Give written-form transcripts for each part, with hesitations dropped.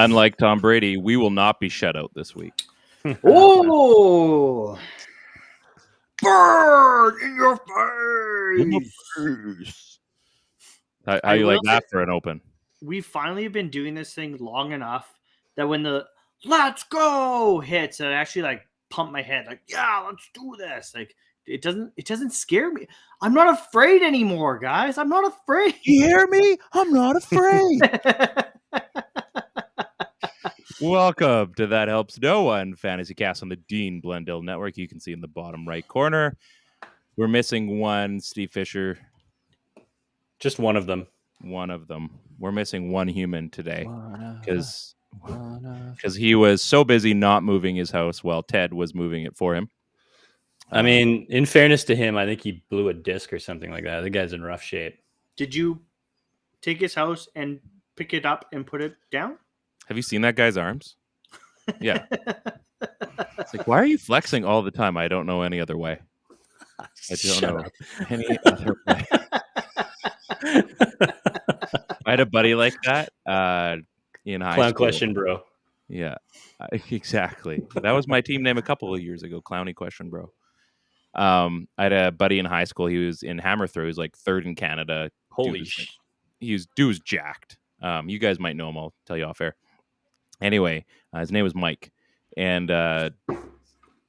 Unlike Tom Brady, we will not be shut out this week. Oh, burn in your face. How you like that for an open? We finally have been doing this thing long enough that when the "let's go" hits, I actually like pump my head, like, yeah, let's do this. Like it doesn't scare me. I'm not afraid anymore, guys. I'm not afraid. You hear me? I'm not afraid. Welcome to That Helps No One FantasyCast on the Dean Blundell Network. You can see in the bottom right corner. We're missing one, Steve Fisher. Just one of them. One of them. We're missing one human today because he was so busy not moving his house while Ted was moving it for him. I mean, in fairness to him, I think he blew a disc or something like that. The guy's in rough shape. Did you take his house and pick it up and put it down? Have you seen that guy's arms? Yeah. It's like, why are you flexing all the time? I don't know any other way. I don't know any other way. I had a buddy like that in high school. Clown question, bro. Yeah, exactly. That was my team name a couple of years ago. Clowny question, bro. I had a buddy in high school. He was in hammer throw. He was like third in Canada. Holy shit. Dude was jacked. You guys might know him. I'll tell you off air. Anyway, his name was Mike. And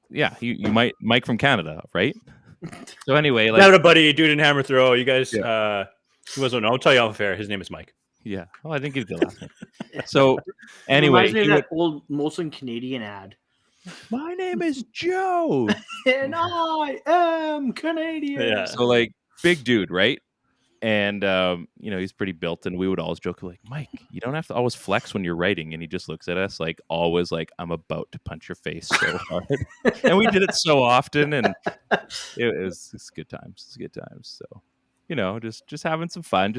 yeah, you might Mike from Canada, right? So anyway, like, not a buddy, dude in hammer throw. You guys, he wasn't. I'll tell you off air. His name is Mike. Yeah. Oh, I think he's the last name. So anyway, reminds me of that old Molson Canadian ad. My name is Joe, and I am Canadian. Yeah. So like, big dude, right? And he's pretty built, and we would always joke like, Mike, you don't have to always flex when you're writing. And he just looks at us like, always like, I'm about to punch your face so hard. And we did it so often, and it's good times. It's good times. So, just having some fun.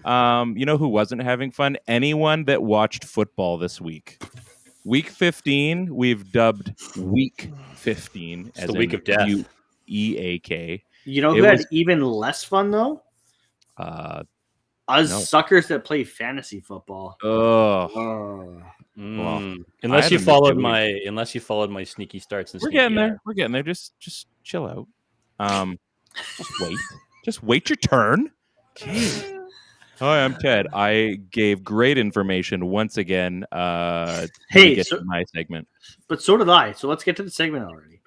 Who wasn't having fun? Anyone that watched football this week. Week 15, we've dubbed Week 15 It's as the week of death. EAK. You know who had even less fun though? Suckers that play fantasy football. Unless you followed my sneaky starts and we're getting there. We're getting there. Just chill out. Just wait your turn. Jeez. Hi, I'm Ted. I gave great information once again. My segment. But so did I. So let's get to the segment already.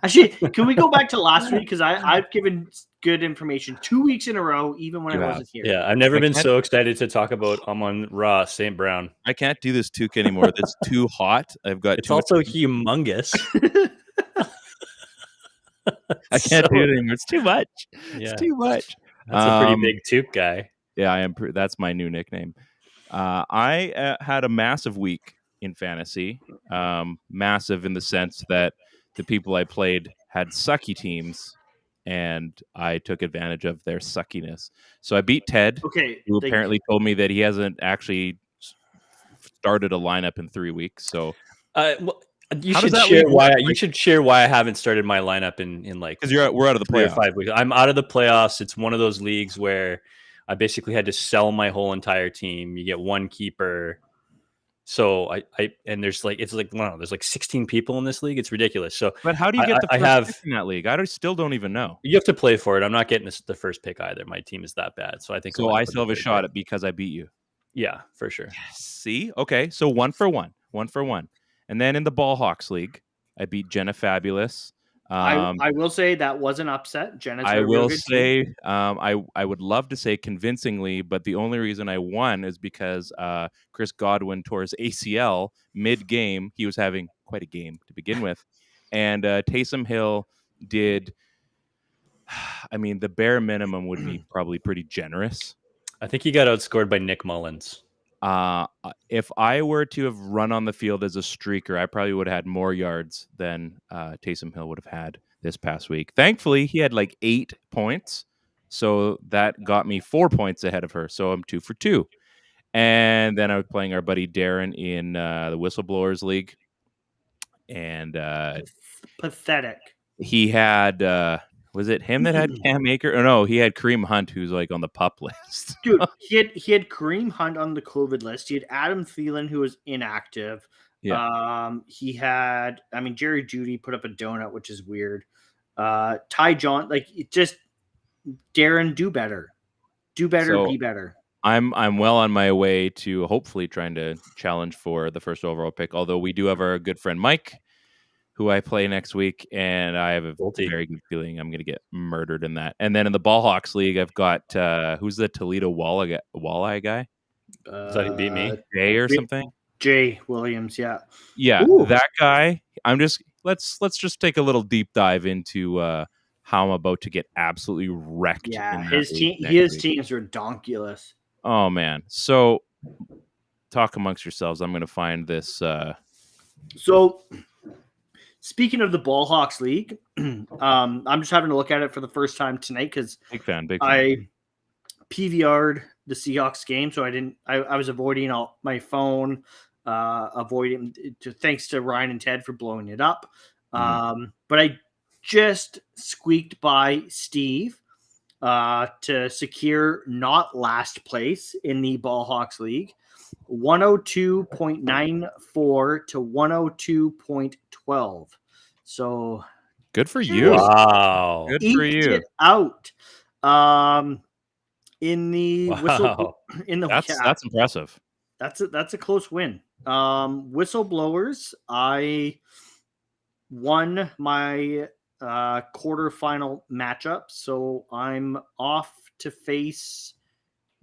Actually, can we go back to last week? Because I've given good information 2 weeks in a row, even when I wasn't here. Yeah, I've never been so excited to talk about Amon Ra St. Brown. I can't do this Tuke anymore. It's too hot. It's also humongous. I can't do it anymore. It's too much. Yeah. It's too much. That's a pretty big Tuke guy. Yeah, I am. That's my new nickname. I had a massive week in fantasy. Massive in the sense that the people I played had sucky teams, and I took advantage of their suckiness. So I beat Ted, who apparently told me that he hasn't actually started a lineup in 3 weeks. So you should share why I haven't started my lineup in like, because we're out of the playoffs. 5 weeks. I'm out of the playoffs. It's one of those leagues where I basically had to sell my whole entire team. You get one keeper. So there's like, it's like, I don't know, there's like 16 people in this league. It's ridiculous. So, but how do you get the first pick in that league? I still don't even know. You have to play for it. I'm not getting the first pick either. My team is that bad. So I think I still have a shot at because I beat you. Yeah, for sure. Yes. See? Okay. So 1 for 1. And then in the Ball Hawks League, I beat Jenna Fabulous. I will say that was an upset. Jenna's I will say I would love to say convincingly, but the only reason I won is because Chris Godwin tore his ACL mid-game. He was having quite a game to begin with. And Taysom Hill did, I mean, the bare minimum would be probably pretty generous. I think he got outscored by Nick Mullins. If I were to have run on the field as a streaker, I probably would have had more yards than Taysom Hill would have had this past week. Thankfully, he had like 8 points, so that got me 4 points ahead of her. So I'm 2 for 2. And then I was playing our buddy Darren in the Whistleblowers League, and pathetic. He had Was it him that had Cam Akers? Oh, no, he had Kareem Hunt, who's like on the pup list. Dude, he had Kareem Hunt on the COVID list. He had Adam Thielen, who was inactive. He had, Jerry Jeudy put up a donut, which is weird. Ty John, Darren, do better, be better. I'm well on my way to hopefully trying to challenge for the first overall pick. Although we do have our good friend Mike, who I play next week, and I have a very good feeling I'm going to get murdered in that. And then in the Ball Hawks League, I've got who's the Toledo Walleye guy? Thought he beat me, Jay or something. Jay Williams, yeah. Ooh. That guy. Let's just take a little deep dive into how I'm about to get absolutely wrecked. Yeah, his teams are donkulous. Oh man! So talk amongst yourselves. I'm going to find this. So. Speaking of the Ball Hawks League, I'm just having to look at it for the first time tonight because big fan. I PVR'd the Seahawks game, so I was avoiding my phone, thanks to Ryan and Ted for blowing it up. But I just squeaked by Steve to secure not last place in the Ball Hawks League. 102.94 to 102.12. So good for you. Wow. Good for you. It out. In the that's impressive. That's a close win. Whistleblowers, I won my quarterfinal matchup, so I'm off to face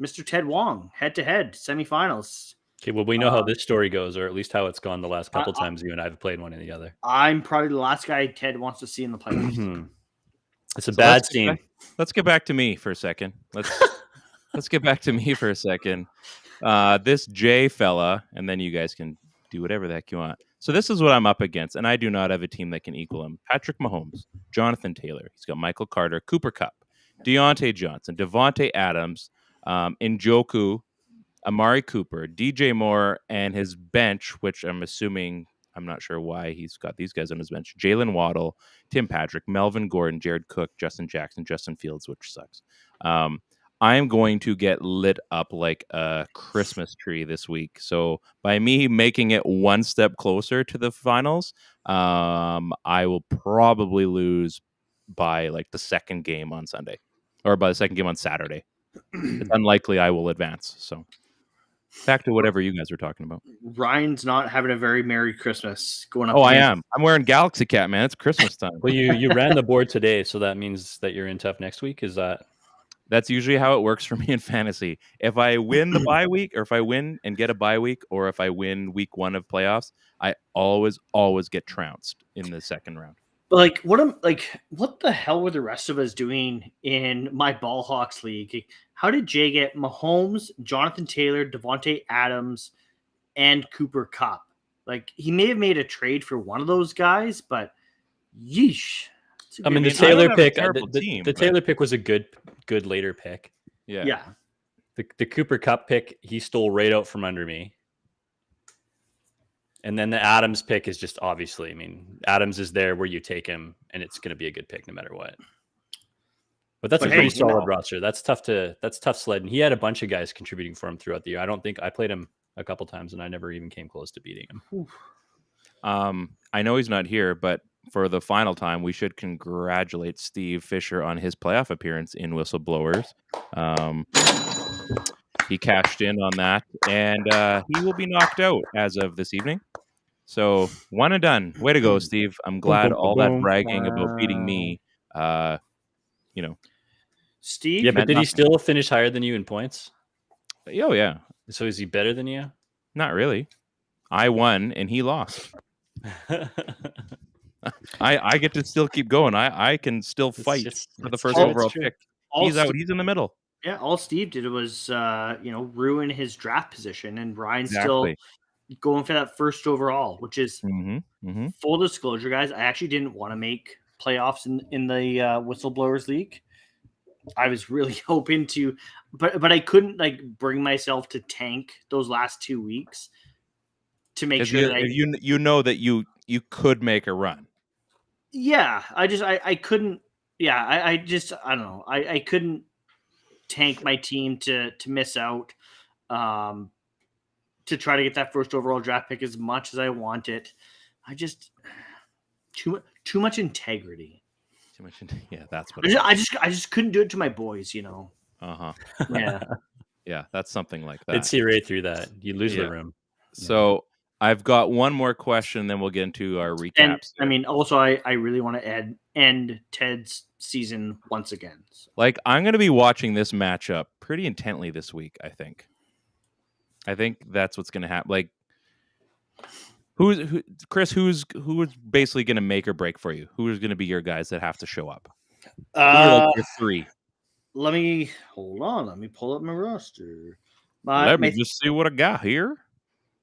Mr. Ted Wong head-to-head semifinals. Okay, well, we know how this story goes, or at least how it's gone the last couple times you and I have played one or the other. I'm probably the last guy Ted wants to see in the playoffs. It's a bad scene. Let's get back to me for a second. Let's get back to me for a second. This Jay fella, and then you guys can do whatever the heck you want. So this is what I'm up against, and I do not have a team that can equal him. Patrick Mahomes, Jonathan Taylor. He's got Michael Carter, Cooper Kupp, Deontay Johnson, Devontae Adams, Njoku, Amari Cooper, DJ Moore, and his bench, which I'm assuming, I'm not sure why he's got these guys on his bench. Jalen Waddle, Tim Patrick, Melvin Gordon, Jared Cook, Justin Jackson, Justin Fields, which sucks. I am going to get lit up like a Christmas tree this week. So by me making it one step closer to the finals, I will probably lose by like the second game on Sunday, or by the second game on Saturday. It's unlikely I will advance. So back to whatever you guys were talking about. Ryan's not having a very Merry Christmas going up. Oh, I am. I'm wearing Galaxy Cat, man. It's Christmas time. Well, you ran the board today, so that means that you're in tough next week. Is that? That's usually how it works for me in fantasy. If I win the bye week, or if I win and get a bye week, or if I win week 1 of playoffs, I always get trounced in the second round. What the hell were the rest of us doing in my Ball Hawks league? How did Jay get Mahomes, Jonathan Taylor, Devontae Adams, and Cooper Kupp? Like, he may have made a trade for one of those guys, but yeesh. I mean, the Taylor pick, the Taylor pick was a good later pick. Yeah. The Cooper Kupp pick, he stole right out from under me. And then the Adams pick is just obviously, I mean, Adams is there where you take him, and it's going to be a good pick no matter what. But that's a pretty solid roster. That's tough sled. And he had a bunch of guys contributing for him throughout the year. I don't think I played him a couple times, and I never even came close to beating him. I know he's not here, but for the final time, we should congratulate Steve Fisher on his playoff appearance in Whistleblowers. He cashed in on that, and he will be knocked out as of this evening. So, one and done. Way to go, Steve. I'm glad all that bragging about beating me, Steve? Yeah, but did he still finish higher than you in points? Oh, yeah. So is he better than you? Not really. I won, and he lost. I get to still keep going. I can still fight for the first overall pick. He's out. He's in the middle. Yeah, all Steve did was, ruin his draft position, and Ryan's still going for that first overall, which is full disclosure, guys. I actually didn't want to make playoffs in the Whistleblowers League. I was really hoping to, but I couldn't bring myself to tank those last 2 weeks to make sure that you know that you could make a run. Yeah, I couldn't. yeah, I don't know. I couldn't tank my team to miss out, to try to get that first overall draft pick as much as I want it. I just too much integrity. Too much. Yeah, that's what I just couldn't do it to my boys, Uh-huh. Yeah. Yeah, that's something like that. I'd see right through that. You lose the room. So I've got one more question, then we'll get into our recaps. And I mean, also, I really want to end Ted's season once again. So. Like, I'm going to be watching this matchup pretty intently this week, I think. I think that's what's going to happen. Like, Chris, who's basically going to make or break for you? Who's going to be your guys that have to show up? Who are like your three? Let me hold on. Let me pull up my roster. Let me just see what I got here.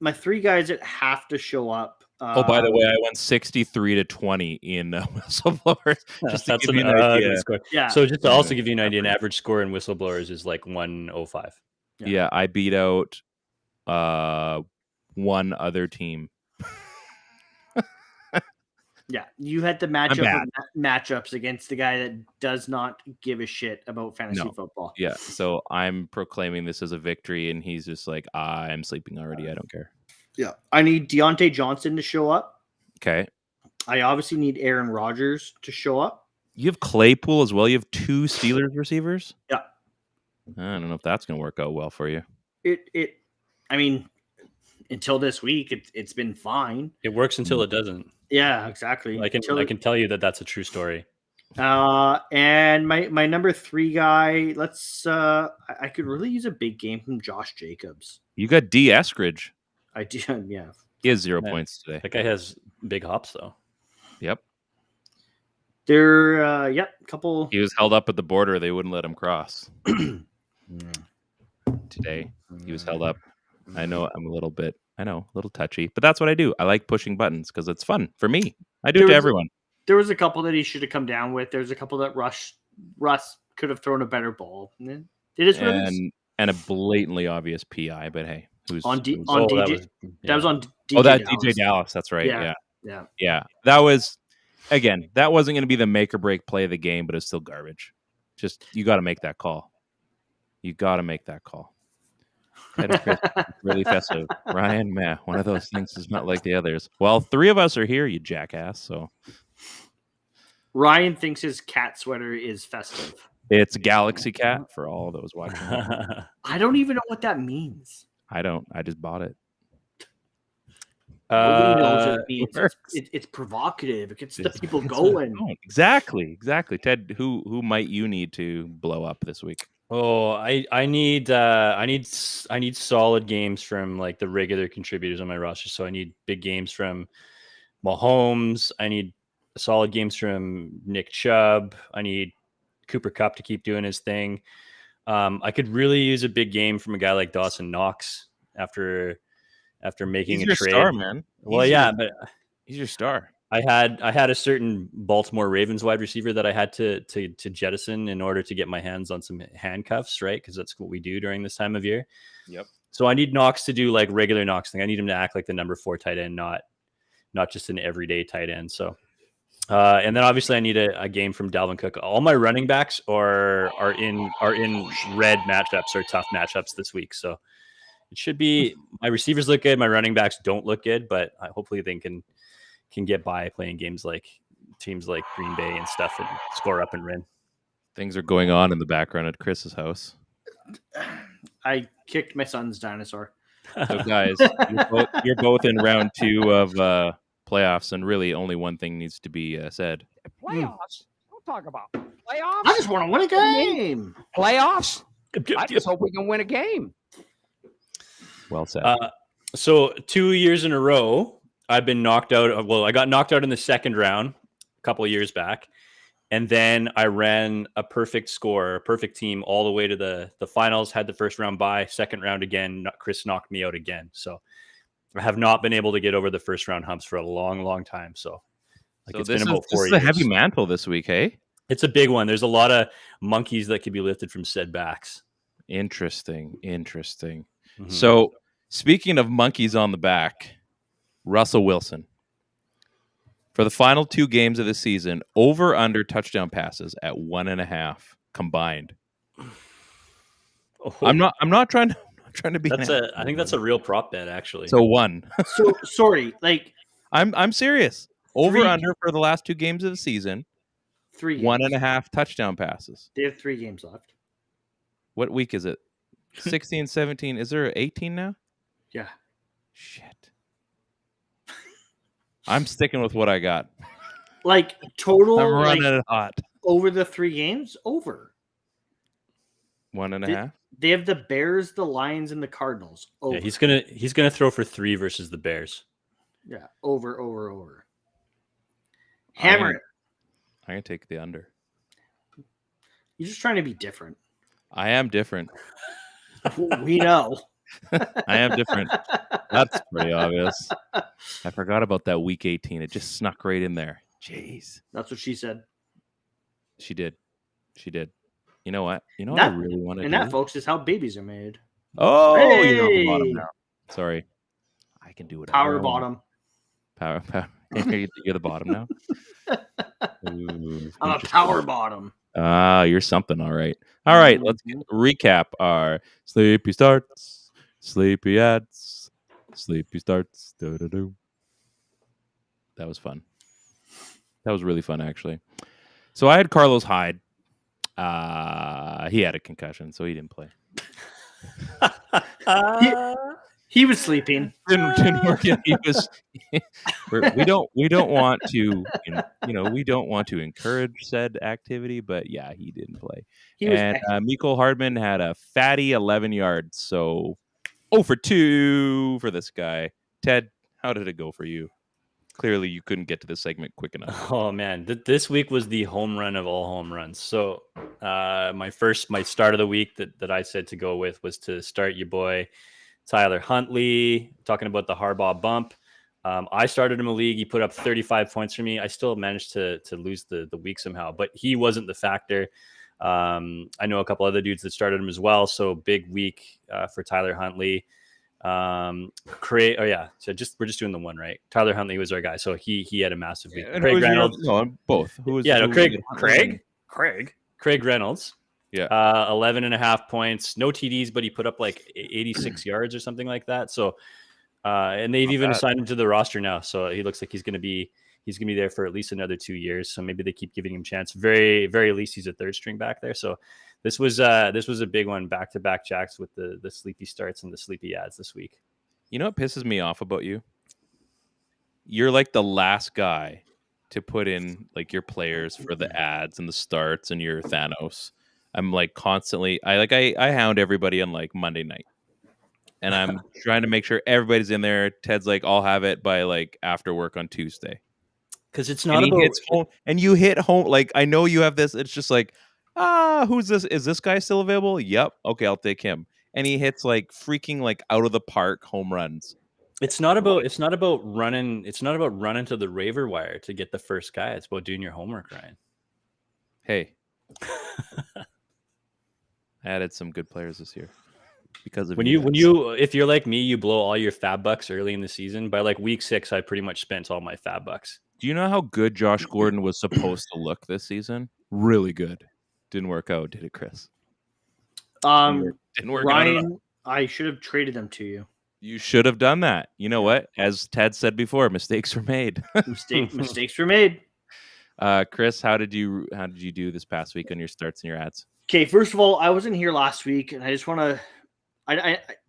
My three guys that have to show up. Oh, by the way, I went 63-20 in whistleblowers. Just to give you an idea. Yeah. So just to also give you an idea, an average score in whistleblowers is like 105. Yeah, I beat out one other team. Yeah, you had the matchups against the guy that does not give a shit about fantasy football. Yeah, so I'm proclaiming this as a victory, and he's just like, I'm sleeping already. I don't care. Yeah, I need Deontay Johnson to show up. Okay. I obviously need Aaron Rodgers to show up. You have Claypool as well. You have two Steelers receivers. Yeah. I don't know if that's going to work out well for you. I mean, until this week, it's been fine. It works until it doesn't. Yeah, exactly. I can tell you that that's a true story. And my number three guy, I could really use a big game from Josh Jacobs. You got D. Eskridge. I do, yeah. He has 0 points today. That guy has big hops, though. Yep. Couple. He was held up at the border. They wouldn't let him cross. Today, he was held up. I know I'm a little touchy, but that's what I do. I like pushing buttons because it's fun for me. I do it to everyone. There was a couple that he should have come down with. There's a couple that Russ could have thrown a better ball. It is what it is. And a blatantly obvious PI, but hey, DJ? That was on DJ. Oh, that Dallas. DJ Dallas. That's right. Yeah. That was, again, that wasn't going to be the make or break play of the game, but it's still garbage. Just, you got to make that call. Really festive. Ryan, meh. One of those things is not like the others. Well, three of us are here, you jackass. So Ryan thinks his cat sweater is festive. It's Galaxy Cat for all those watching. I don't even know what that means. I don't. I just bought it. It's provocative. It gets the people going. Exactly. Ted, who might you need to blow up this week? Oh, I need solid games from like the regular contributors on my roster. So I need big games from Mahomes. I need solid games from Nick Chubb. I need Cooper Kupp to keep doing his thing. I could really use a big game from a guy like Dawson Knox after making a trade. Star, man. But he's your star. I had a certain Baltimore Ravens wide receiver that I had to jettison in order to get my hands on some handcuffs, right? Because that's what we do during this time of year. Yep. So I need Knox to do like regular Knox thing. I need him to act like the number 4 tight end, not just an everyday tight end. So, and then obviously I need a game from Dalvin Cook. All my running backs are in red matchups or tough matchups this week. So it should be, my receivers look good. My running backs don't look good, but hopefully they can get by playing games like teams like Green Bay and stuff and score up and win. Things are going on in the background at Chris's house. I kicked my son's dinosaur. So guys, you're both in round 2 of playoffs, and really only one thing needs to be said. Playoffs? Don't talk about playoffs. I just want to win a game. Playoffs? I just hope we can win a game. Well said. So 2 years in a row, I've been knocked out. Well, I got knocked out in the second round a couple of years back. And then I ran a perfect team all the way to the finals, had the first round bye, second round again. Chris knocked me out again. So I have not been able to get over the first round humps for a long, long time. So it's been about 4 years. This is a heavy mantle this week, hey? It's a big one. There's a lot of monkeys that could be lifted from said backs. Interesting. Mm-hmm. So speaking of monkeys on the back, Russell Wilson. For the final 2 games of the season, over under touchdown passes at 1.5 combined. Oh, I'm not trying to be. I think that's a real prop bet, actually. So 1. So sorry, like I'm serious. Over 3 under for the last 2 games of the season, 3 games. 1.5 touchdown passes. They have 3 games left. What week is it? 16, 17. Is there 18 now? Yeah. Shit. I'm sticking with what I got. Like total, I'm running like, it hot. over the 3 games, over. 1.5. They have the Bears, the Lions, and the Cardinals. Over. Yeah, he's gonna throw for 3 versus the Bears. Yeah, over. Hammer it. I'm gonna take the under. You're just trying to be different. I am different. We know. I am different. That's pretty obvious. I forgot about that week 18. It just snuck right in there. Jeez. That's what she said. She did. You know what? You know what That- I really want to do? And that, folks, is how babies are made. Oh, you're on the bottom Hey! now. Sorry. I can do it. Power bottom. Power. You're the bottom now. Ooh, I'm a power bottom. You're something. All right. All right. Let's recap our sleepy starts, sleepy ads, sleepy starts. Do-do-do. That was fun. That was really fun, actually. So I had Carlos Hyde. He had a concussion, so he didn't play. He was sleeping. Didn't work. He was. We don't want to, we don't want to encourage said activity, but yeah, he didn't play. He was And Mecole Hardman had a fatty 11 yards, so 0 for 2 for this guy. Ted, how did it go for you? Clearly, you couldn't get to this segment quick enough. Oh man, this week was the home run of all home runs. So my start of the week that I said to go with was to start your boy Tyler Huntley. Talking about the Harbaugh bump. I started him a league. He put up 35 points for me. I still managed to lose the week somehow, but he wasn't the factor. I know a couple other dudes that started him as well. So big week for Tyler Huntley. So we're just doing the one, right? Tyler Huntley was our guy, so he had a massive week. And Craig Reynolds, both. Craig Reynolds, yeah, 11.5 points, no TDs, but he put up like 86 yards or something like that. So, and they've even assigned him to the roster now, so he looks like he's gonna be there for at least another 2 years. So maybe they keep giving him a chance. Very least he's a third string back there. So this was a big one, back-to-back jacks with the sleepy starts and the sleepy ads this week. You know what pisses me off about you? You're like the last guy to put in like your players for the ads and the starts and your Thanos. I'm like constantly I hound everybody on like Monday night. And I'm trying to make sure everybody's in there. Ted's like, I'll have it by like after work on Tuesday. Because it's not about home, and you hit home. Like, I know you have this. It's just like, who's this? Is this guy still available? Yep. Okay, I'll take him. And he hits like freaking like out of the park home runs. It's not about running to the waiver wire to get the first guy. It's about doing your homework, Ryan. Hey, I added some good players this year because of if you're like me, you blow all your fab bucks early in the season. By like week 6, I pretty much spent all my fab bucks. Do you know how good Josh Gordon was supposed to look this season? Really good. Didn't work out, did it, Chris? Didn't work Ryan, out at all. I should have traded them to you. You should have done that. You know what? As Ted said before, mistakes were made. Mistakes were made. Chris, how did you do this past week on your starts and your ads? Okay, first of all, I wasn't here last week, and I just want to.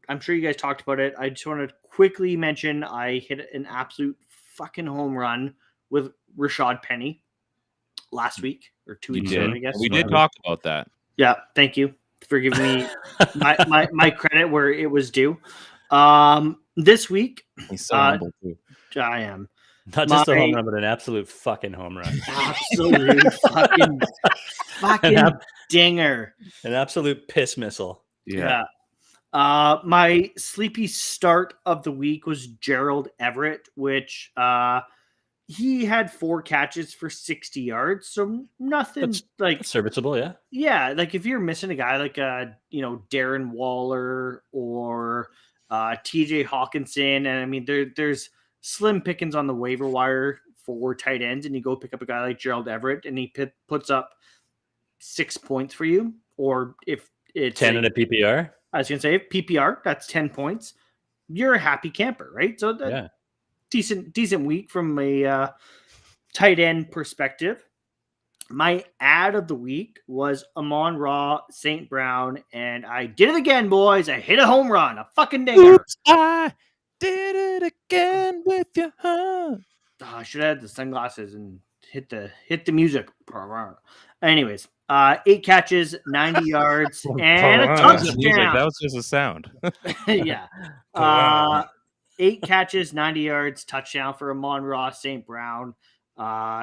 I'm sure you guys talked about it. I just want to quickly mention I hit an absolute fucking home run with Rashad Penny last week or 2 weeks ago, I guess. We did talk about that. Yeah, thank you for giving me my credit where it was due. This week, He's so humble too. I am. Not just a home run, but an absolute fucking home run. Absolute fucking dinger. An absolute piss missile. Yeah. My sleepy start of the week was Gerald Everett, which he had 4 catches for 60 yards. So nothing That's serviceable, yeah. Yeah, like if you're missing a guy like Darren Waller or TJ Hawkinson, and I mean there's slim pickings on the waiver wire 4 tight ends and you go pick up a guy like Gerald Everett and he puts up 6 points for you, or if it's 10 in a PPR. I was going to say PPR, that's 10 points. You're a happy camper, right? So that decent week from a tight end perspective. My ad of the week was Amon-Ra St. Brown, and I did it again, boys. I hit a home run, a fucking dinger. Oops, I did it again with you, huh? I should have had the sunglasses and hit the music. Anyways, 8 catches, 90 yards, and a That wasn't music. touchdown. That was just a sound. Yeah. 8 catches, 90 yards, touchdown for Amon-Ra St. Brown.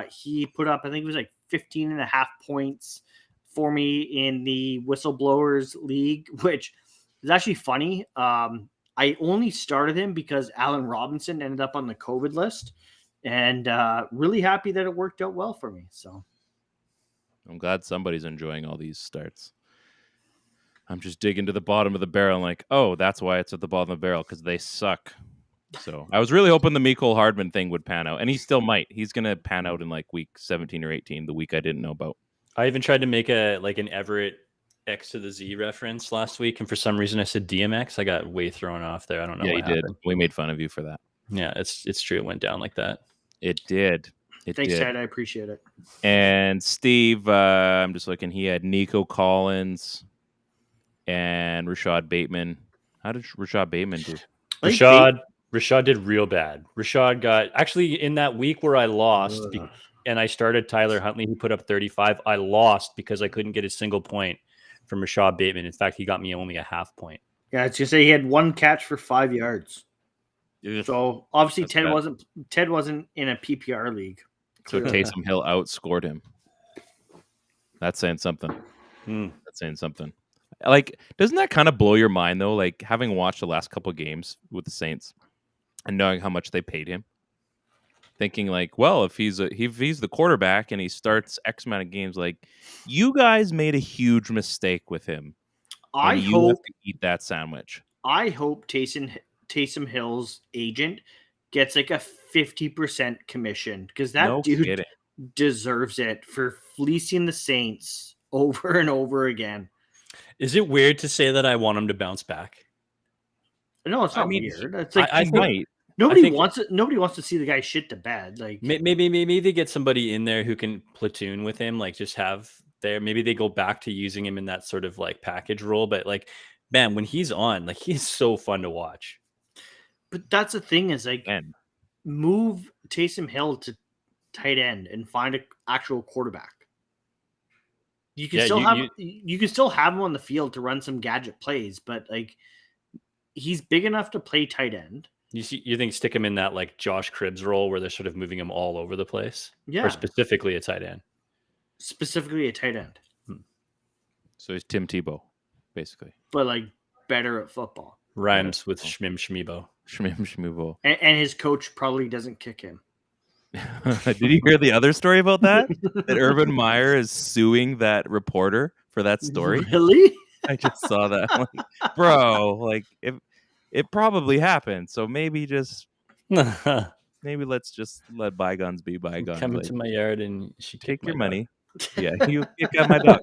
He put up, I think it was like 15 and a half points for me in the Whistleblowers League, which is actually funny. I only started him because Allen Robinson ended up on the COVID list, and really happy that it worked out well for me. So I'm glad somebody's enjoying all these starts. I'm just digging to the bottom of the barrel and like, oh, that's why it's at the bottom of the barrel, because they suck. So I was really hoping the Mecole Hardman thing would pan out, and he still might. He's going to pan out in like week 17 or 18, the week I didn't know about. I even tried to make an Everett X to the Z reference last week, and for some reason I said DMX. I got way thrown off there. I don't know. Yeah, what you happened. did. We made fun of you for that. Yeah, it's true. It went down like that. It did. Thanks, Ted. I appreciate it. And Steve, I'm just looking. He had Nico Collins and Rashad Bateman. How did Rashad Bateman do? Rashad did real bad. Rashad got actually in that week where I lost and I started Tyler Huntley, who put up 35. I lost because I couldn't get a single point from Rashad Bateman. In fact, he got me only a half point. Yeah, I was gonna say he had 1 catch for 5 yards. Ugh. So obviously That's Ted wasn't in a PPR league. So Taysom Hill outscored him. That's saying something. That's saying something. Like, doesn't that kind of blow your mind though? Like, having watched the last couple of games with the Saints and knowing how much they paid him, thinking like, well, if he's the quarterback and he starts X amount of games, like, you guys made a huge mistake with him. I have hope to eat that sandwich. I hope Taysom Hill's agent gets like a 50% commission, because that dude deserves it for fleecing the Saints over and over again. Is it weird to say that I want him to bounce back? No, it's not weird. It's like I might. Nobody wants it. Nobody wants to see the guy shit to bed. Like maybe they get somebody in there who can platoon with him. Like just have there. Maybe they go back to using him in that sort of like package role. But like, man, when he's on, like he's so fun to watch. But that's the thing is like, move Taysom Hill to tight end and find an actual quarterback. You can you can still have him on the field to run some gadget plays, but like he's big enough to play tight end. You think stick him in that like Josh Cribbs role where they're sort of moving him all over the place? Yeah. Or specifically a tight end? Specifically a tight end. So he's Tim Tebow, basically. But like better at football. Rhymes with Shmim Shmibo. Shmim Shmibo. And his coach probably doesn't kick him. Did you hear the other story about that? That Urban Meyer is suing that reporter for that story? Really? I just saw that. Like, bro, like it probably happened. So maybe let's just let bygones be bygones. Come into my yard and she take your money. Yeah, you got my dog.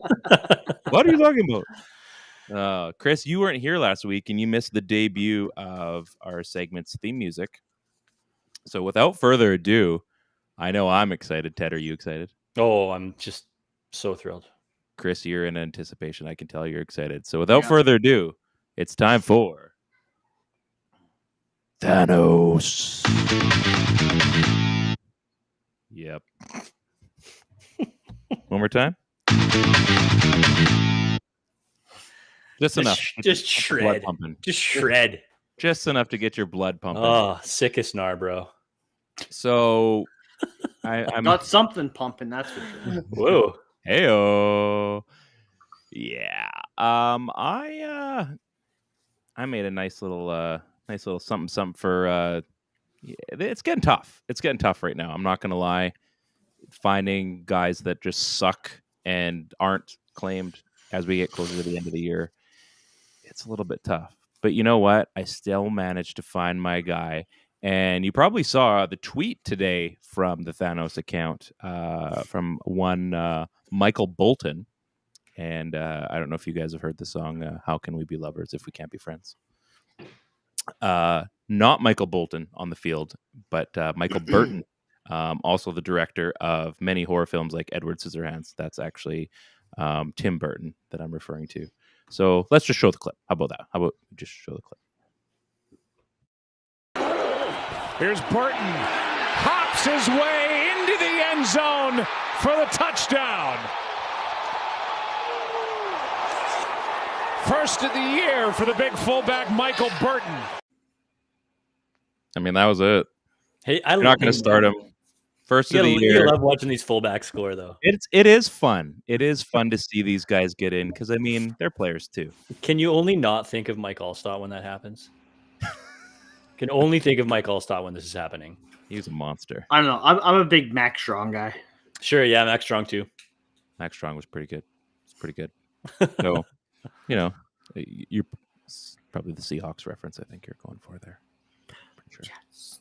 What are you talking about? Chris, you weren't here last week and you missed the debut of our segment's theme music. So without further ado, I know I'm excited. Ted, are you excited? Oh, I'm just so thrilled. Chris, you're in anticipation. I can tell you're excited. So without further ado, it's time for Thanos. Yep. One more time. Just enough. Just shred. Just shred. Just enough to get your blood pumping. Oh, sickest gnar, bro. So I'm got something pumping, that's for sure. Whoa. Heyo. Yeah. I made a nice little something for it's getting tough. It's getting tough right now. I'm not gonna lie. Finding guys that just suck and aren't claimed as we get closer to the end of the year, it's a little bit tough. But you know what? I still managed to find my guy, And you probably saw the tweet today from the Thanos account from one Michael Bolton. And I don't know if you guys have heard the song, How Can We Be Lovers If We Can't Be Friends? Not Michael Bolton on the field, but Michael Burton, also the director of many horror films like Edward Scissorhands. That's actually Tim Burton that I'm referring to. So let's just show the clip. How about that? How about we just show the clip? Here's Burton, hops his way into the end zone for the touchdown. First of the year for the big fullback, Michael Burton. I mean, that was it. Hey, You're not going to start him. First of the year. You love watching these fullbacks score, though. It is fun. It is fun to see these guys get in because, I mean, they're players too. Can you only not think of Mike Allstott when that happens? Can only think of Mike Allstott when this is happening. He's a monster. I don't know. I'm a big Max Strong guy. Sure, yeah, Max Strong too. Max Strong was pretty good. It's pretty good. So, you know, you're probably the Seahawks reference I think you're going for there. Pretty sure. Yes.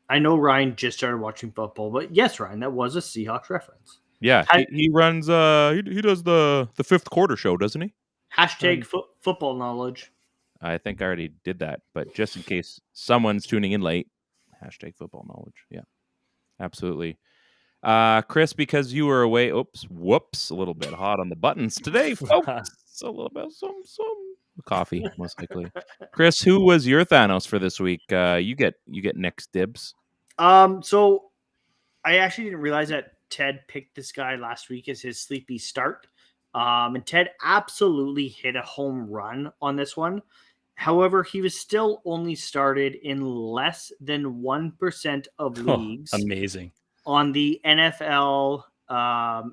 I know Ryan just started watching football, but yes, Ryan, that was a Seahawks reference. Yeah, he runs. He does the fifth quarter show, doesn't he? Hashtag football knowledge. I think I already did that, but just in case someone's tuning in late, hashtag football knowledge. Yeah, absolutely. Chris, because you were away, whoops, a little bit hot on the buttons today, folks. It's a little bit some coffee, most likely. Chris, who was your Thanos for this week? You get next dibs. So I actually didn't realize that Ted picked this guy last week as his sleepy start. And Ted absolutely hit a home run on this one. However, he was still only started in less than 1% of leagues. Amazing. On the NFL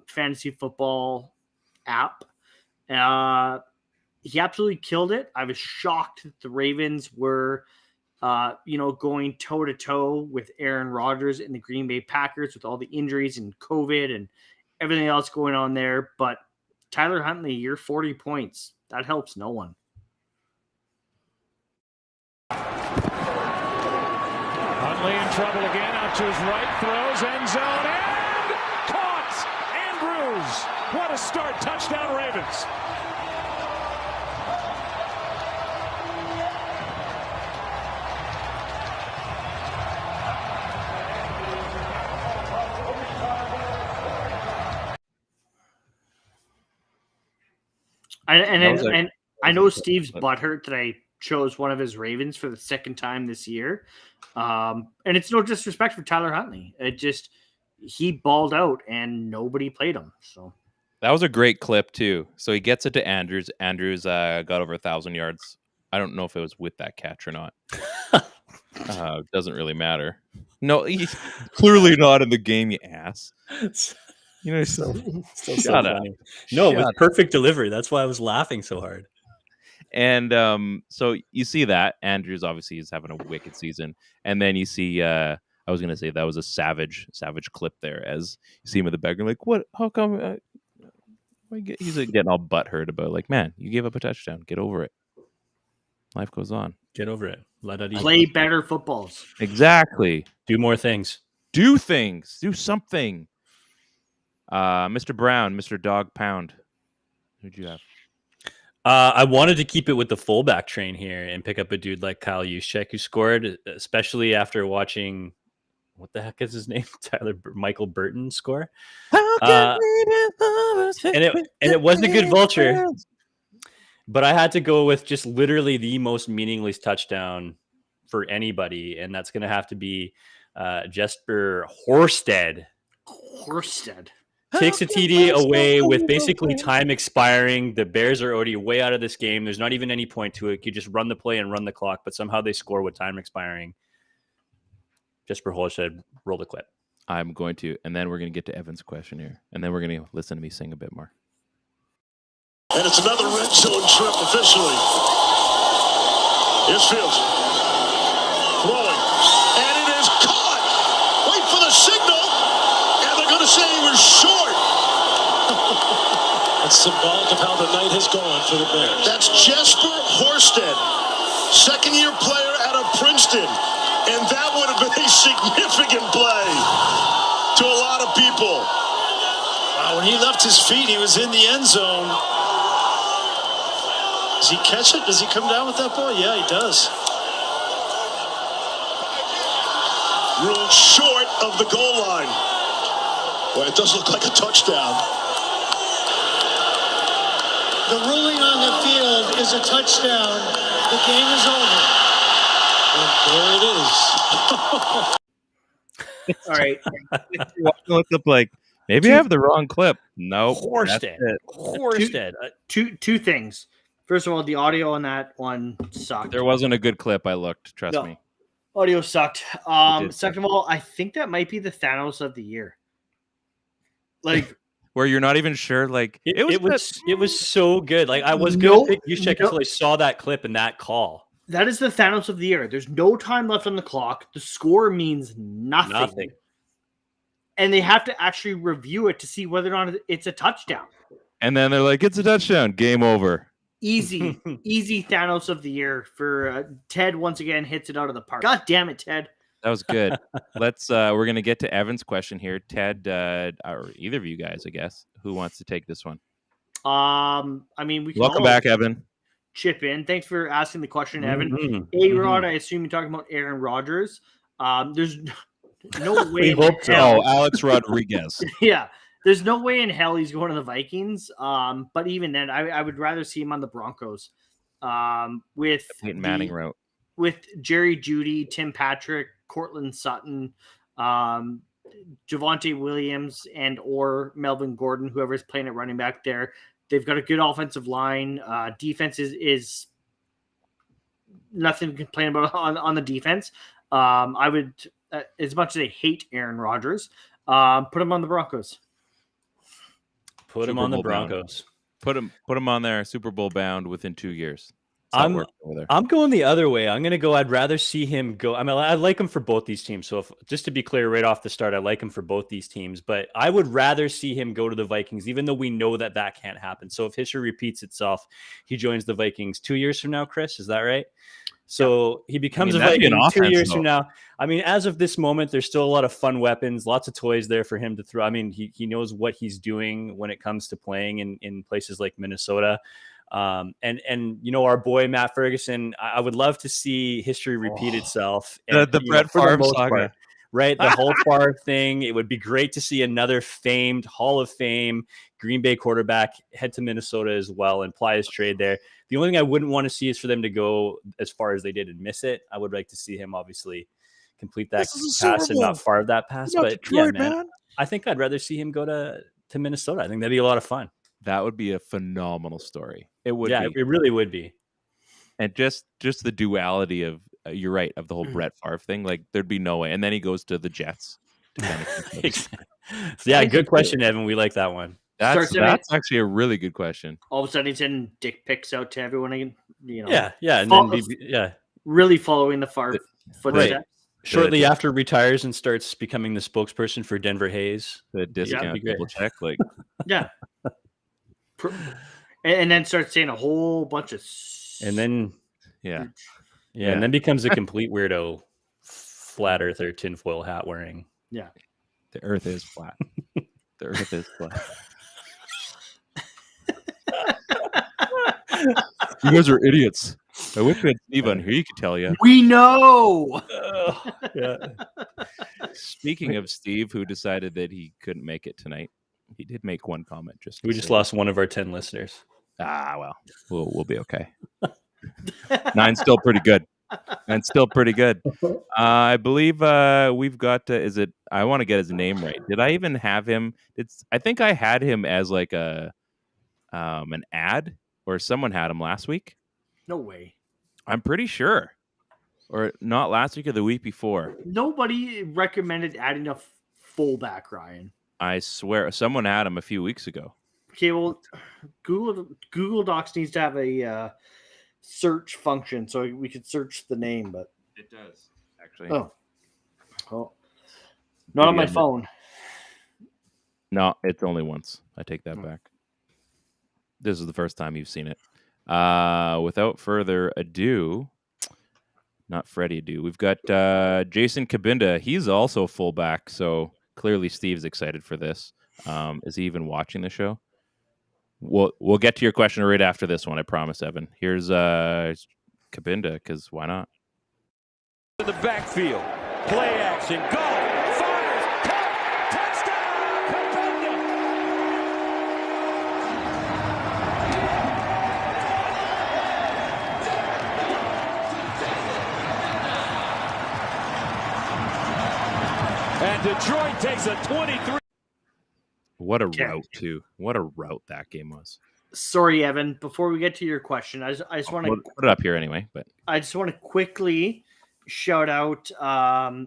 fantasy football app. He absolutely killed it. I was shocked that the Ravens were, going toe-to-toe with Aaron Rodgers and the Green Bay Packers with all the injuries and COVID and everything else going on there. But Tyler Huntley, you're 40 points. That helps no one. Huntley in trouble again, out to his right, throws, end zone, and caught! Andrews! What a start, touchdown Ravens. And I know Steve's butthurt that I chose one of his Ravens for the second time this year. And it's no disrespect for Tyler Huntley. He balled out and nobody played him. So that was a great clip too. So he gets it to Andrews. Andrews got over 1,000 yards. I don't know if it was with that catch or not. Doesn't really matter. No, he's clearly not in the game, you ass. You know, still so funny. No, with perfect delivery. That's why I was laughing so hard. And so you see that Andrews obviously is having a wicked season, and then you see I was gonna say that was a savage clip there as you see him in the background, like, what? How come? He's getting all butthurt about, like, man, you gave up a touchdown. Get over it. Life goes on. Get over it. Let it play better footballs. Exactly. Do more things. Do things. Do something. Mr. Brown, Mr. Dog Pound. Who'd you have? I wanted to keep it with the fullback train here and pick up a dude like Kyle Juszczyk, who scored, especially after watching, what the heck is his name? Michael Burton score. And it was a good vulture, but I had to go with just literally the most meaningless touchdown for anybody, and that's going to have to be Jesper Horsted. Takes a TD away with basically time expiring. The Bears are already way out of this game. There's not even any point to it. You just run the play and run the clock, but somehow they score with time expiring. Jesper Horsted, roll the clip. I'm going to, and then we're going to get to Evan's question here, and then we're going to listen to me sing a bit more. And it's another red zone trip officially. Here's Fields. Throwing. And it is caught. Wait for the signal. And they're going to say he was short. That's symbolic of how the night has gone for the Bears. That's Jesper Horsted. second-year player out of Princeton. And that would have been a significant play to a lot of people. Wow, when he left his feet, he was in the end zone. Does he catch it? Does he come down with that ball? Yeah, he does. Ruled short of the goal line. Well, it does look like a touchdown. The ruling on the field is a touchdown. The game is over. And there it is. All right. Look up like maybe I have the wrong clip. Nope. Horsted. Two things. First of all, the audio on that one sucked. There wasn't a good clip. I looked. Trust me. Audio sucked. Second of all, I think that might be the Thanos of the year. Like where you're not even sure. Like it was so good. Like I was going to pick Juszczyk until I saw that clip and that call. That is the Thanos of the year. There's no time left on the clock. The score means nothing. And they have to actually review it to see whether or not it's a touchdown. And then they're like, it's a touchdown. Game over. Easy Thanos of the year for Ted. Once again, hits it out of the park. God damn it, Ted. That was good. We're going to get to Evan's question here. Ted, or either of you guys, I guess, who wants to take this one? I mean, we can welcome back, Evan. Chip in. Thanks for asking the question, Evan. A-Rod, I assume you're talking about Aaron Rodgers. There's no way. We hope so. Oh, Alex Rodriguez. Yeah. There's no way in hell he's going to the Vikings. But even then, I would rather see him on the Broncos. With Peyton Manning route. With Jerry Jeudy, Tim Patrick, Cortland Sutton, Javonte Williams, and or Melvin Gordon, whoever's playing at running back there. They've got a good offensive line. Defense is nothing to complain about on the defense. I would, as much as I hate Aaron Rodgers, put him on the Broncos. Put him on the Broncos. Put him on there. Super Bowl bound within 2 years. I'm going the other way. I'm going to go. I'd rather see him go. I mean, I like him for both these teams. So just to be clear right off the start, I like him for both these teams, but I would rather see him go to the Vikings, even though we know that can't happen. So if history repeats itself, he joins the Vikings 2 years from now, Chris, is that right? So he becomes a Viking 2 years from now. I mean, as of this moment, there's still a lot of fun weapons, lots of toys there for him to throw. I mean, he knows what he's doing when it comes to playing in places like Minnesota. And you know, our boy Matt Ferguson, I would love to see history repeat itself. And, the Brett Favre saga, right? The whole Favre thing. It would be great to see another famed Hall of Fame Green Bay quarterback head to Minnesota as well and ply his trade there. The only thing I wouldn't want to see is for them to go as far as they did and miss it. I would like to see him obviously complete that pass and not Favre that pass. But Detroit, man, I think I'd rather see him go to Minnesota. I think that'd be a lot of fun. That would be a phenomenal story. It would. Yeah, be. It really would be. And just the duality of you're right, of the whole Brett Favre thing. Like there'd be no way. And then he goes to the Jets. Yeah, good question, Evan. We like that one. That's actually a really good question. All of a sudden, he's sending dick pics out to everyone. You know, yeah, and then really following the Favre footsteps. Right. Shortly after retires and starts becoming the spokesperson for Denver Hayes, the discount double check, like yeah, and then starts saying a whole bunch of, and then yeah, and then becomes a complete weirdo, flat earther, tinfoil hat wearing. Yeah, the Earth is flat. The Earth is flat. You guys are idiots. I wish we had Steve on here. He could tell you. We know. Yeah. Speaking of Steve, who decided that he couldn't make it tonight, he did make one comment. We just lost one of our 10 listeners. Well, we'll be okay. 9's still pretty good. I believe we've got. Is it? I want to get his name right. Did I even have him? I think I had him as like an ad, or someone had him last week. No way. I'm pretty sure. Or not last week or the week before. Nobody recommended adding a fullback, Ryan. I swear. Someone had him a few weeks ago. Okay, well, Google Docs needs to have a search function so we could search the name, but... It does, actually. Oh. Not on my phone. No, it's only once. I take that back. This is the first time you've seen it. Without further ado, Not Freddie Adu. We've got Jason Kabinda. He's also fullback, so clearly Steve's excited for this. Is he even watching the show? We'll get to your question right after this one, I promise, Evan. Here's Kabinda, because why not? In the backfield, play action, go, fires, caught, touchdown, Kabinda! And Detroit takes a 23. What a route, too. What a route that game was. Sorry, Evan. Before we get to your question, I just want to put it up here anyway. But I just want to quickly shout out a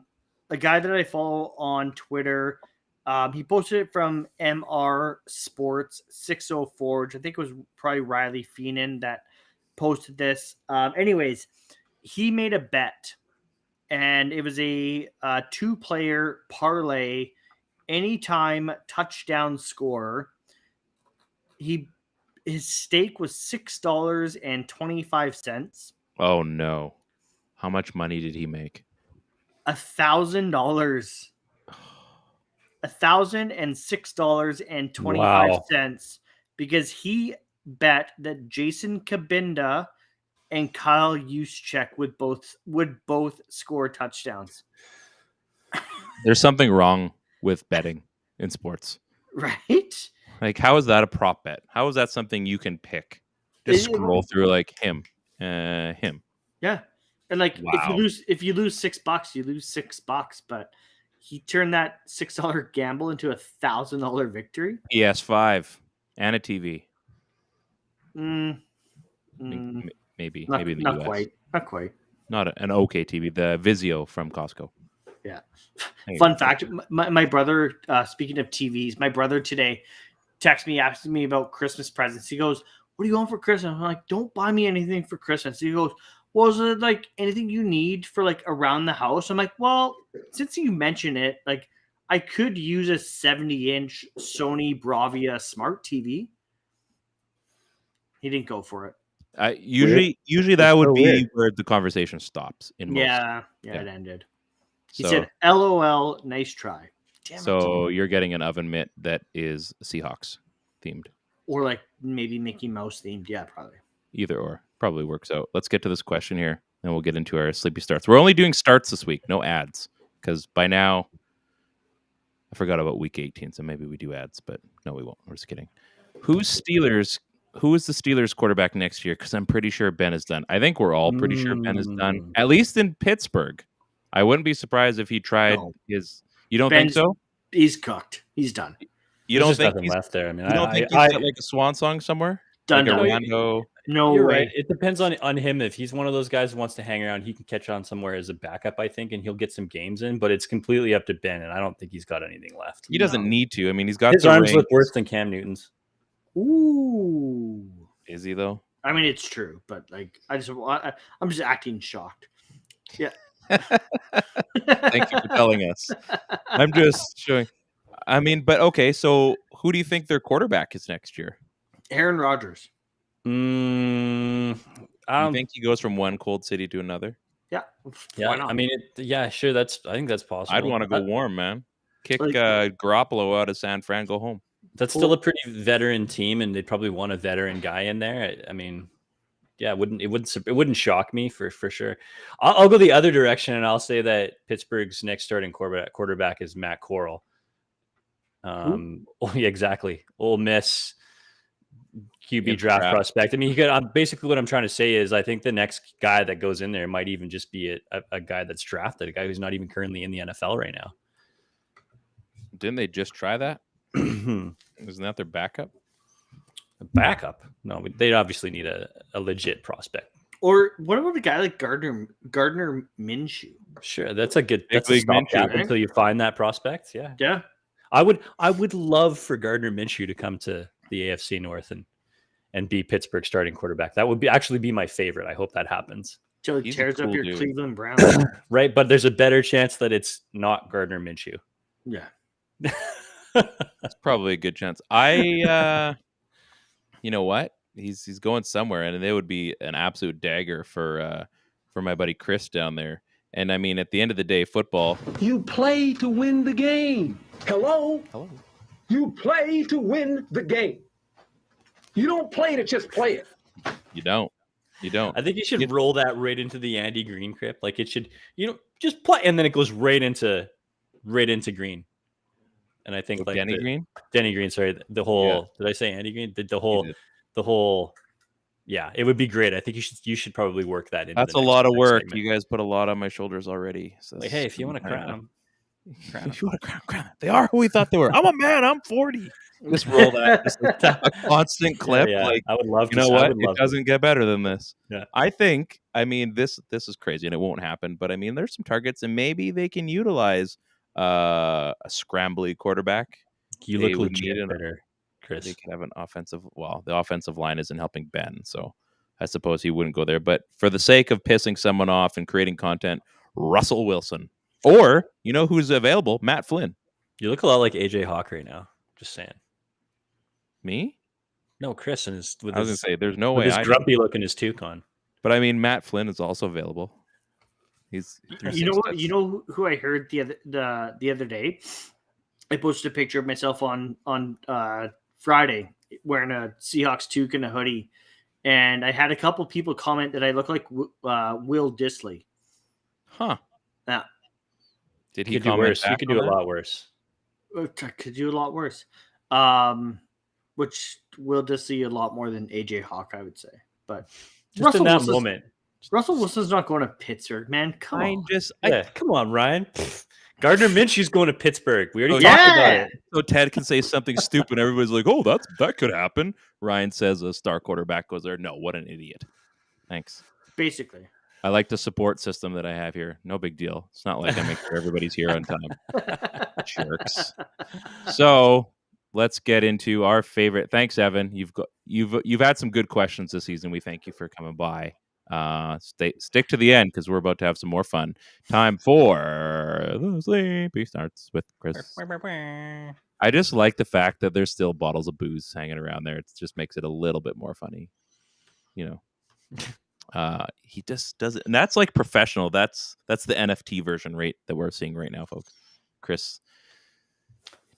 guy that I follow on Twitter. He posted it from MR Sports 604, which I think was probably Riley Feenan that posted this. Anyways, he made a bet, and it was a 2-player parlay, anytime touchdown score. His stake was $6.25. oh no, how much money did he make? $1,000. $1,006.25 because he bet that Jason Kabinda and Kyle Juszczyk would both score touchdowns. There's something wrong with betting in sports. Right? Like, how is that a prop bet? How is that something you can pick? Just scroll through like him. Yeah. And like Wow. if you lose $6, you lose $6, but he turned that $6 gamble into $1,000 victory. PS5 and a TV. Maybe Not, maybe in the not US. Not quite. Not an okay TV. The Vizio from Costco. Yeah. Fun fact: my brother. Speaking of TVs, my brother today texted me asking me about Christmas presents. He goes, "What do you want for Christmas?" I'm like, "Don't buy me anything for Christmas." He goes, "Well, is it like anything you need for like around the house?" I'm like, "Well, since you mention it, like I could use a 70-inch Sony Bravia smart TV." He didn't go for it. Usually that would be where the conversation stops. In most. Yeah, it ended. He So, said, "LOL, nice try." Damn it. so you're getting an oven mitt that is Seahawks themed. Or like maybe Mickey Mouse themed. Yeah, probably. Either or. Probably works out. Let's get to this question here, and we'll get into our sleepy starts. We're only doing starts this week, no ads, because by now I forgot about week 18, so maybe we do ads, but no, we won't. We're just kidding. Who is the Steelers quarterback next year? Because I'm pretty sure Ben is done. I think we're all pretty sure Ben is done, at least in Pittsburgh. I wouldn't be surprised if he tried his. You don't think so? He's cooked. He's done. You don't think he's left there? I mean, you don't think he's got like a swan song somewhere? Done. Like a done. rando? No You're way. right. It depends on him. If he's one of those guys who wants to hang around, he can catch on somewhere as a backup, I think, and he'll get some games in. But it's completely up to Ben, and I don't think he's got anything left. He doesn't need to. I mean, he's got his the arms rings. look worse than Cam Newton's. Ooh. Is he though? I mean, it's true, but like, I'm just acting shocked. Yeah. Thank you for telling us. I'm just showing. I mean, but okay. So, who do you think their quarterback is next year? Aaron Rodgers. You think he goes from one cold city to another? Yeah. Yeah. I mean, sure. I think that's possible. I'd want to go warm, man. Kick Garoppolo out of San Fran, go home. That's still a pretty veteran team, and they'd probably want a veteran guy in there. I mean, yeah, it wouldn't shock me for sure. I'll go the other direction, and I'll say that Pittsburgh's next starting quarterback is Matt Corral. Oh yeah, exactly. Ole Miss QB draft prospect. I mean, basically what I'm trying to say is I think the next guy that goes in there might even just be a guy that's drafted, a guy who's not even currently in the NFL right now. Didn't they just try that? Isn't that their backup? A backup? No, they'd obviously need a legit prospect. Or what about a guy like Gardner Minshew? Sure, that's a stopgap until you find that prospect. Yeah, yeah. I would love for Gardner Minshew to come to the AFC North and be Pittsburgh starting quarterback. That would actually be my favorite. I hope that happens. So it tears up your Cleveland Browns, right? But there's a better chance that it's not Gardner Minshew. Yeah. That's probably a good chance. You know what? He's going somewhere, and it would be an absolute dagger for for my buddy Chris down there. And I mean, at the end of the day, football. You play to win the game. Hello? Hello. You play to win the game. You don't play to just play it. You don't. I think you should roll that right into the Andy Green crypt. Like it should, just play, and then it goes right into Green. And I think Denny Green. Sorry, the whole. Did I say Andy Green? The whole. Yeah, it would be great. I think you should probably work that into. That's a lot of work. Segment. You guys put a lot on my shoulders already. So hey, if you want to crown them. If you want to crown them. They are who we thought they were. I'm a man. I'm 40. Just roll that. Just a constant clip. Yeah. Like I would love. You know what? It doesn't get better than this. Yeah. I think. I mean, this is crazy, and it won't happen. But I mean, there's some targets, and maybe they can utilize a scrambly quarterback. You look legit better, Chris. They could have an offensive. Well, the offensive line isn't helping Ben, so I suppose he wouldn't go there. But for the sake of pissing someone off and creating content, Russell Wilson, or you know who's available, Matt Flynn. You look a lot like AJ Hawk right now. Just saying. Me? No, Chris. I was going to say, there's no way. His grumpy look and his toucan. But I mean, Matt Flynn is also available. He's. You know who I heard the other day. I posted a picture of myself on Friday wearing a Seahawks toque and a hoodie, and I had a couple people comment that I look like Will Dissly. Huh? Yeah. Did he do worse? You could do a lot worse. Could do a lot worse. Which Will Dissly a lot more than AJ Hawk, I would say. But just in that moment, Russell Wilson's not going to Pittsburgh, man. Come on. Come on, Ryan. Gardner Minshew's going to Pittsburgh. We already talked about it. So Ted can say something stupid. Everybody's like, "Oh, that could happen." Ryan says a star quarterback goes there. No, what an idiot. Thanks. Basically. I like the support system that I have here. No big deal. It's not like I make sure everybody's here on time. Jerks. So let's get into our favorite. Thanks, Evan. You've had some good questions this season. We thank you for coming by. Stick to the end because we're about to have some more fun. Time for the Sleepy Starts with Chris. I just like the fact that there's still bottles of booze hanging around there. It just makes it a little bit more funny, he just does it, and that's like professional. That's the NFT version rate that we're seeing right now, folks. Chris,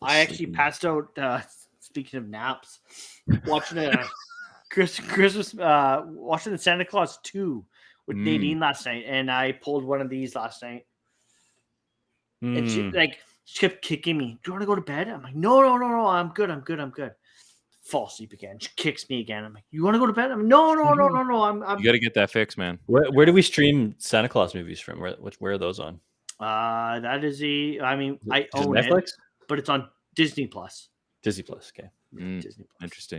I actually passed out. Speaking of naps, watching a Christmas, watching the Santa Claus 2 with Nadine last night, and I pulled one of these last night. And she kept kicking me. Do you want to go to bed? I'm like, no, I'm good. Fall asleep again. She kicks me again. I'm like, you want to go to bed? I'm like, no. I'm you got to get that fixed, man. Where do we stream Santa Claus movies from? Where are those on? That is I own Netflix? it, but it's on Disney Plus. Disney Plus, okay. Disney Plus.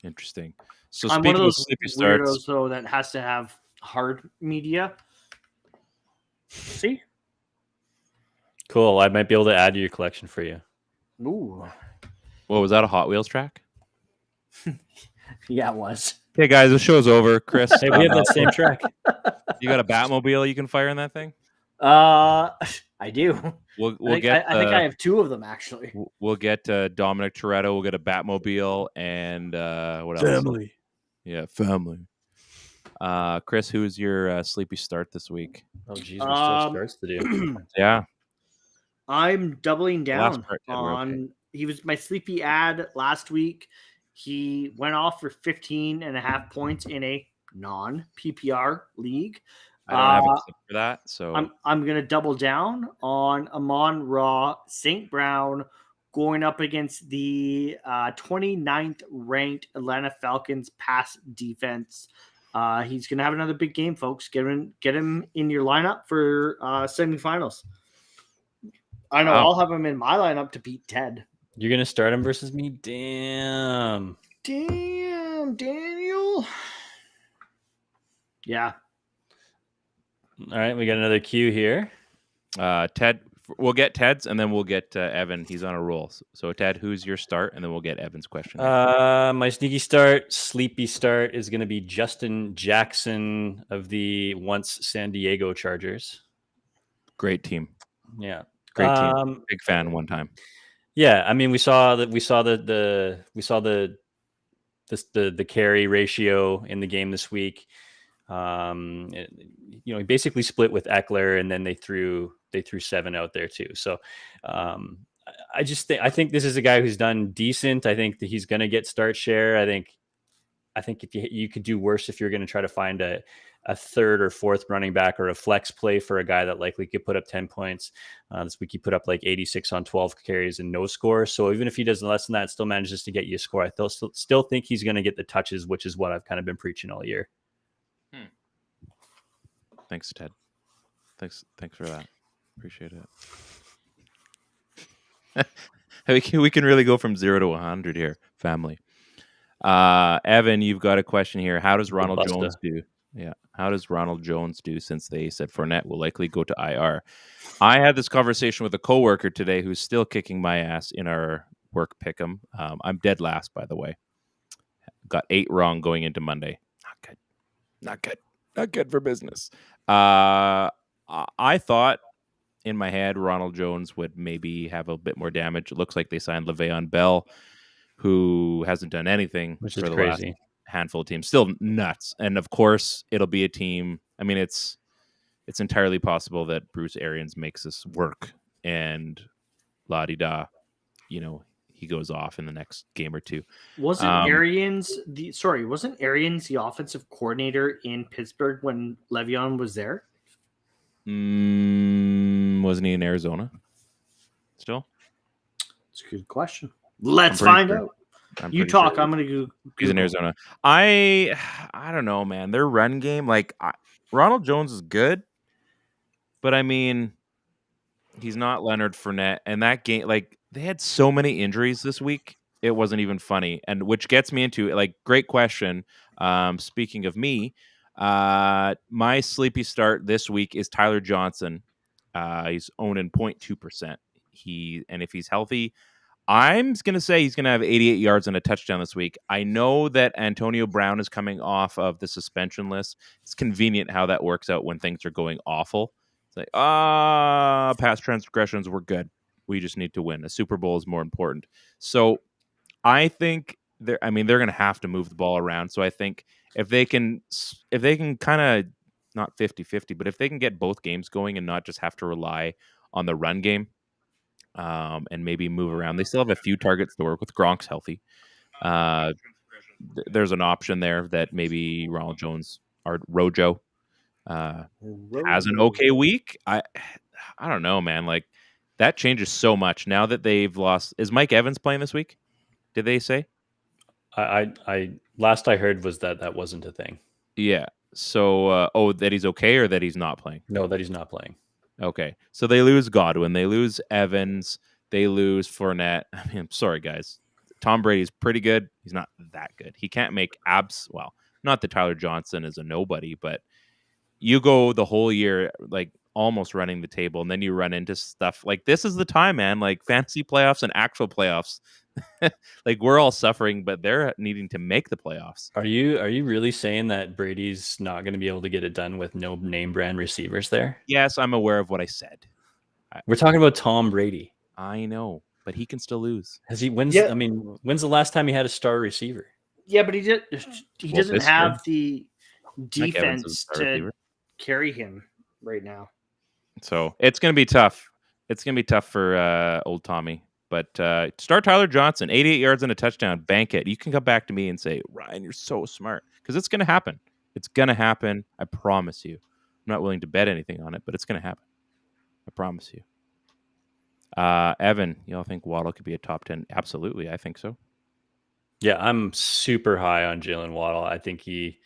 Interesting. So I'm one of those Sleepy weirdos Starts, though that has to have hard media. See? Cool. I might be able to add to your collection for you. Ooh. What was that? A Hot Wheels track? Yeah, it was. Hey guys, the show's over. Chris, hey, we have that same track. You got a Batmobile you can fire in that thing? I do. I think I have two of them actually. We'll get Dominic Toretto. We'll get a Batmobile and what else? Family. Yeah, family. Chris, who's your sleepy start this week? Oh, geez, we still have starts to do. Yeah, I'm doubling down part, on. okay. He was my sleepy ad last week. He went off for 15.5 points in a non-PPR league. I don't have a tip for that, so I'm gonna double down on Amon-Ra St. Brown going up against the 29th ranked Atlanta Falcons pass defense. He's gonna have another big game, folks. Get him in your lineup for semifinals. I know I'll have him in my lineup to beat Ted. You're gonna start him versus me? Damn, Daniel. Yeah. All right, we got another cue here. Ted, we'll get Ted's, and then we'll get Evan. He's on a roll. So Ted, who's your start, and then we'll get Evan's question. My sleepy start is going to be Justin Jackson of the once San Diego Chargers. Great team. Yeah, great team. Big fan one time. Yeah, I mean, we saw the carry ratio in the game this week. He basically split with Eckler, and then they threw 7 out there too. So I think this is a guy who's done decent. I think that he's going to get start share. I think if you could do worse if you're going to try to find a third or fourth running back or a flex play for a guy that likely could put up 10 points. This week he put up like 86 on 12 carries and no score. So even if he does less than that, still manages to get you a score. I still think he's going to get the touches, which is what I've kind of been preaching all year. Thanks, Ted. Thanks for that. Appreciate it. we can really go from 0 to 100 here, family. Evan, you've got a question here. How does Ronald Jones do? Yeah. How does Ronald Jones do since they said Fournette will likely go to IR? I had this conversation with a coworker today who's still kicking my ass in our work pick'em. I'm dead last, by the way. Got 8 wrong going into Monday. Not good for business. I thought in my head Ronald Jones would maybe have a bit more damage. It looks like they signed Le'Veon Bell, who hasn't done anything Which for is the crazy. last handful of teams. Still nuts. And of course, it'll be a team. I mean, it's entirely possible that Bruce Arians makes this work and la-di-da, he goes off in the next game or two. Wasn't Arians the offensive coordinator in Pittsburgh when Le'Veon was there? Wasn't he in Arizona still? It's a good question. Let's find out. You talk. Sure. I'm going to go. He's in Arizona. I don't know, man. Their run game, Ronald Jones is good, but I mean, he's not Leonard Fournette. And that game, they had so many injuries this week, it wasn't even funny. And which gets me into great question. Speaking of me, my sleepy start this week is Tyler Johnson. He's owning 0.2%. And if he's healthy, I'm going to say he's going to have 88 yards and a touchdown this week. I know that Antonio Brown is coming off of the suspension list. It's convenient how that works out when things are going awful. It's like, past transgressions were good. We just need to win. A Super Bowl is more important. So I think they're going to have to move the ball around. So I think if they can kind of not 50-50, but if they can get both games going and not just have to rely on the run game, and maybe move around. They still have a few targets to work with. Gronk's healthy. There's an option there that maybe Ronald Jones or Rojo has an okay week. I don't know, man. That changes so much now that they've lost. Is Mike Evans playing this week? Did they say? I last I heard was that wasn't a thing. Yeah. So, that he's okay or that he's not playing? No, that he's not playing. Okay, so they lose Godwin, they lose Evans, they lose Fournette. I mean, I'm sorry, guys. Tom Brady's pretty good. He's not that good. He can't make not that Tyler Johnson is a nobody, but you go the whole year almost running the table, and then you run into stuff this is the time, man. Fantasy playoffs and actual playoffs. We're all suffering, but they're needing to make the playoffs. Are you really saying that Brady's not going to be able to get it done with no name brand receivers there? Yes, I'm aware of what I said. We're talking about Tom Brady. I know, but he can still lose. When's the last time he had a star receiver? Yeah, but he doesn't have the defense to carry him right now. So it's going to be tough. It's going to be tough for old Tommy. But start Tyler Johnson, 88 yards and a touchdown. Bank it. You can come back to me and say, Ryan, you're so smart. Because it's going to happen. It's going to happen. I promise you. I'm not willing to bet anything on it, but it's going to happen. I promise you. Evan, y'all think Waddle could be a top 10? Absolutely. I think so. Yeah, I'm super high on Jalen Waddle. I think he...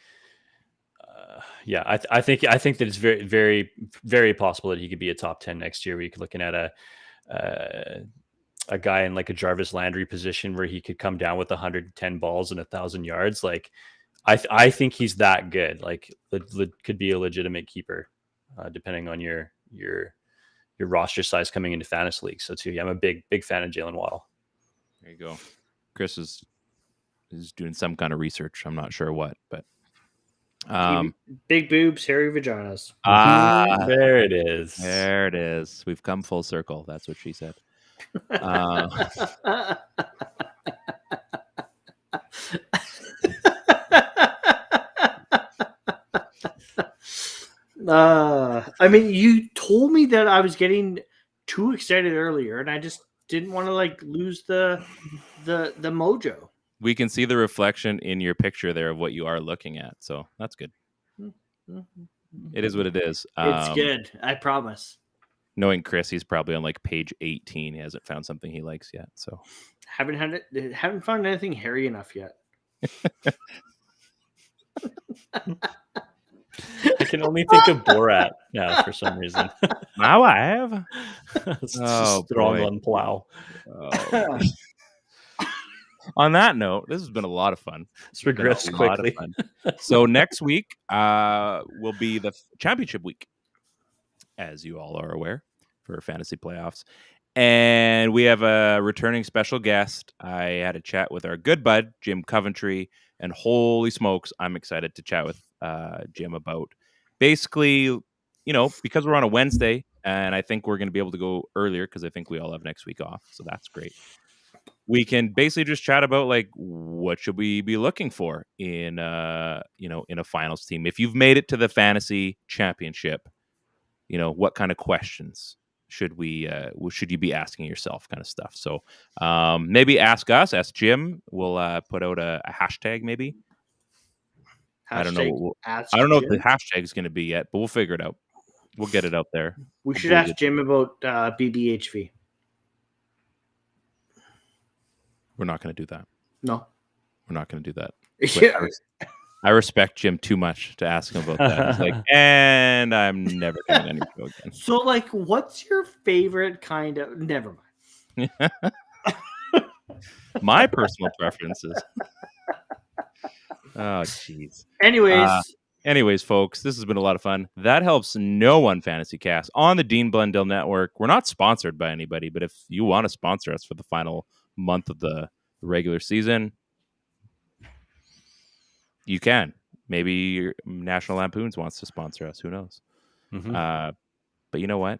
I think that it's very, very, very possible that he could be a top 10 next year. We're looking at a guy in a Jarvis Landry position where he could come down with 110 balls and 1,000 yards. I think he's that good. Could be a legitimate keeper, depending on your roster size coming into fantasy league. So too, I'm a big fan of Jalen Waddle. There you go. Chris is doing some kind of research. I'm not sure what, but big boobs, hairy vaginas. There it is. There it is. We've come full circle. That's what she said. I mean, you told me that I was getting too excited earlier, and I just didn't want to like lose the mojo. We can see the reflection in your picture there of what you are looking at, so that's good. It is what it is. It's good. I promise. Knowing Chris, he's probably on like page 18. He hasn't found something he likes yet. So Haven't found anything hairy enough yet. I can only think of Borat now for some reason. Now I have. Strong boy. on plow. Oh. On that note, this has been a lot of fun. Let's regress quickly. So next week will be the championship week, as you all are aware, for fantasy playoffs. And we have a returning special guest. I had a chat with our good bud, Jim Coventry, and holy smokes, I'm excited to chat with Jim about basically, because we're on a Wednesday, and I think we're going to be able to go earlier because I think we all have next week off. So that's great. We can basically just chat about like what should we be looking for in in a finals team. If you've made it to the fantasy championship, what kind of questions should you be asking yourself, kind of stuff. So maybe ask Jim. We'll put out a hashtag maybe. I don't know. I don't know what the hashtag is going to be yet, but we'll figure it out. We'll get it out there. We should ask Jim about BBHV. We're not going to do that. No. We're not going to do that. I respect Jim too much to ask him about that. He's like, and I'm never doing any show again. So, like, what's your favorite kind of... Never mind. My personal preferences. Oh, jeez. Anyways, folks, this has been a lot of fun. That helps no one FantasyCast on the Dean Blundell Network. We're not sponsored by anybody, but if you want to sponsor us for the final month of the regular season, you can. Maybe National Lampoons wants to sponsor us. Who knows? Mm-hmm. But you know what?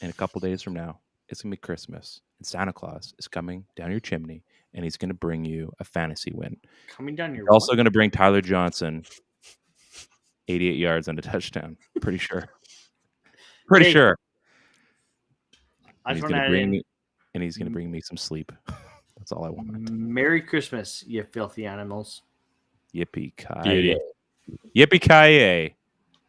In a couple days from now, it's going to be Christmas, and Santa Claus is coming down your chimney, and he's going to bring you a fantasy win. Coming down your... He's also going to bring Tyler Johnson 88 yards and a touchdown. Pretty sure. Sure. And he's going to bring me some sleep. That's all I want. Merry Christmas, you filthy animals. Yippee-ki-yay. Yippee-ki-yay.